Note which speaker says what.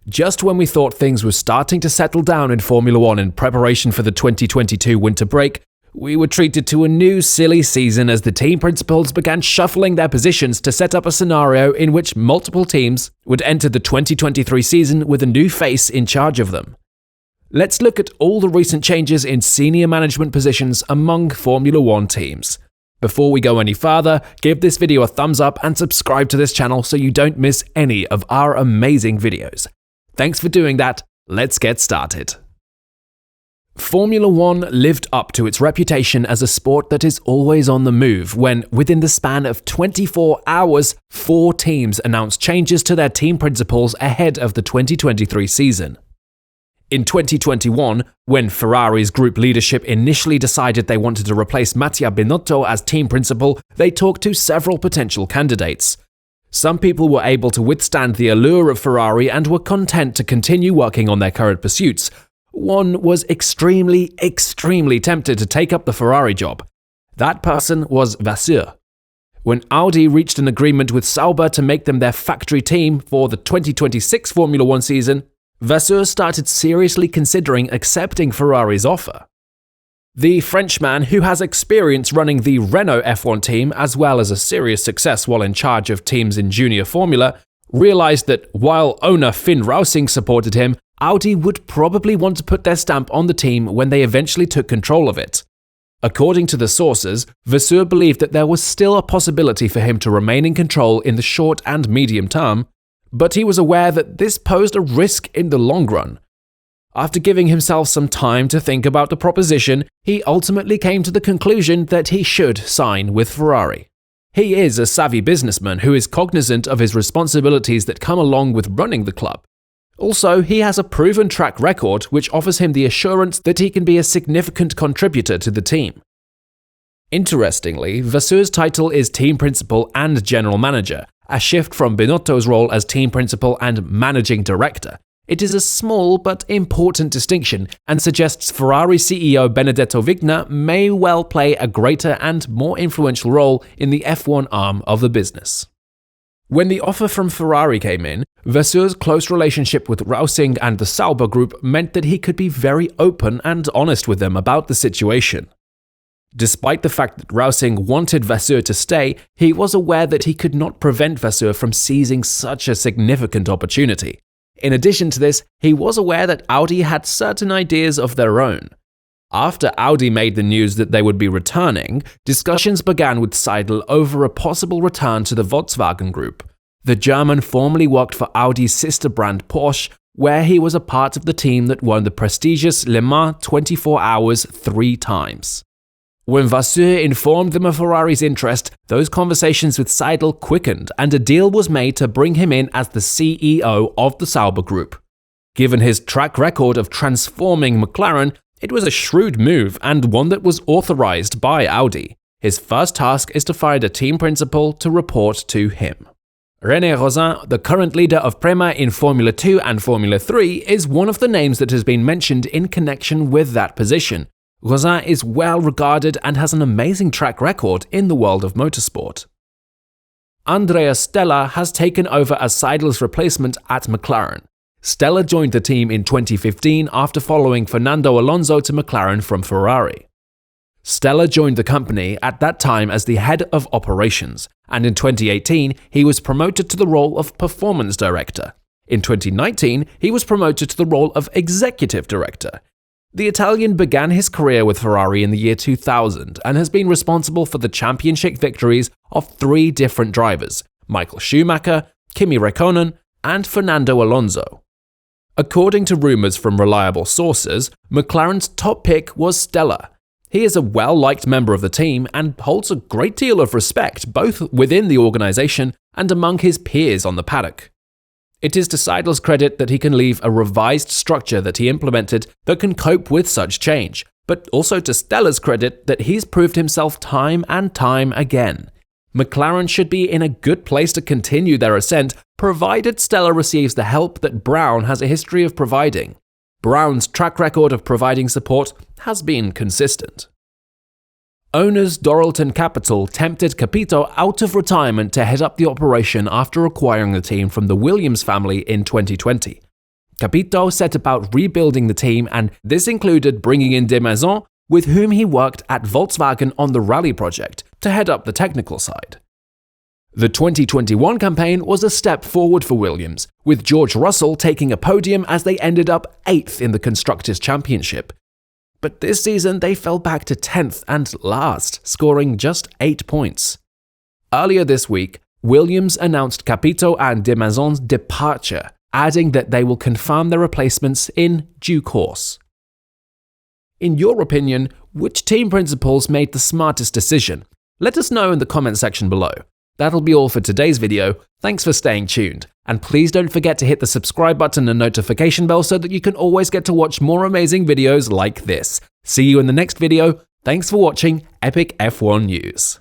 Speaker 1: Just when we thought things were starting to settle down in Formula One in preparation for the 2022 winter break, we were treated to a new silly season as the team principals began shuffling their positions to set up a scenario in which multiple teams would enter the 2023 season with a new face in charge of them. Let's look at all the recent changes in senior management positions among Formula One teams. Before we go any further, give this video a thumbs up and subscribe to this channel so you don't miss any of our amazing videos. Thanks for doing that. Let's get started. Formula One lived up to its reputation as a sport that is always on the move when, within the span of 24 hours, 4 teams announced changes to their team principals ahead of the 2023 season. In 2021, when Ferrari's group leadership initially decided they wanted to replace Mattia Binotto as team principal, they talked to several potential candidates. Some people were able to withstand the allure of Ferrari and were content to continue working on their current pursuits. One was extremely tempted to take up the Ferrari job. That person was Vasseur. When Audi reached an agreement with Sauber to make them their factory team for the 2026 Formula One season, Vasseur started seriously considering accepting Ferrari's offer. The Frenchman, who has experience running the Renault F1 team as well as a serious success while in charge of teams in junior formula, realized that while owner Finn Rausing supported him, Audi would probably want to put their stamp on the team when they eventually took control of it. According to the sources, Vasseur believed that there was still a possibility for him to remain in control in the short and medium term, but he was aware that this posed a risk in the long run. After giving himself some time to think about the proposition, he ultimately came to the conclusion that he should sign with Ferrari. He is a savvy businessman who is cognizant of his responsibilities that come along with running the club. Also, he has a proven track record which offers him the assurance that he can be a significant contributor to the team. Interestingly, Vasseur's title is team principal and general manager, a shift from Binotto's role as team principal and managing director. It is a small but important distinction and suggests Ferrari CEO Benedetto Vigna may well play a greater and more influential role in the F1 arm of the business. When the offer from Ferrari came in, Vasseur's close relationship with Rausing and the Sauber group meant that he could be very open and honest with them about the situation. Despite the fact that Rausing wanted Vasseur to stay, he was aware that he could not prevent Vasseur from seizing such a significant opportunity. In addition to this, he was aware that Audi had certain ideas of their own. After Audi made the news that they would be returning, discussions began with Seidl over a possible return to the Volkswagen Group. The German formerly worked for Audi's sister brand Porsche, where he was a part of the team that won the prestigious Le Mans 24 Hours 3 times. When Vasseur informed them of Ferrari's interest, those conversations with Seidl quickened and a deal was made to bring him in as the CEO of the Sauber Group. Given his track record of transforming McLaren, it was a shrewd move and one that was authorized by Audi. His first task is to find a team principal to report to him. René Rosin, the current leader of Prema in Formula 2 and Formula 3, is one of the names that has been mentioned in connection with that position. Rosin is well regarded and has an amazing track record in the world of motorsport. Andrea Stella has taken over as Seidl's replacement at McLaren. Stella joined the team in 2015 after following Fernando Alonso to McLaren from Ferrari. Stella joined the company at that time as the head of operations, and in 2018 he was promoted to the role of performance director. In 2019, he was promoted to the role of executive director. The Italian began his career with Ferrari in the year 2000 and has been responsible for the championship victories of 3 different drivers: Michael Schumacher, Kimi Räikkönen, and Fernando Alonso. According to rumors from reliable sources, McLaren's top pick was Stella. He is a well-liked member of the team and holds a great deal of respect both within the organization and among his peers on the paddock. It is to Seidl's credit that he can leave a revised structure that he implemented that can cope with such change, but also to Stella's credit that he's proved himself time and time again. McLaren should be in a good place to continue their ascent, provided Stella receives the help that Brown has a history of providing. Brown's track record of providing support has been consistent. Owners Doralton Capital tempted Capito out of retirement to head up the operation after acquiring the team from the Williams family in 2020. Capito set about rebuilding the team, and this included bringing in De Maison, with whom he worked at Volkswagen on the Rally project, to head up the technical side. The 2021 campaign was a step forward for Williams, with George Russell taking a podium as they ended up 8th in the Constructors' Championship. But this season they fell back to 10th and last, scoring just 8 points. Earlier this week, Williams announced Capito and De Maison's departure, adding that they will confirm their replacements in due course. In your opinion, which team principals made the smartest decision? Let us know in the comment section below. That'll be all for today's video. Thanks for staying tuned. And please don't forget to hit the subscribe button and notification bell so that you can always get to watch more amazing videos like this. See you in the next video. Thanks for watching Epic F1 News.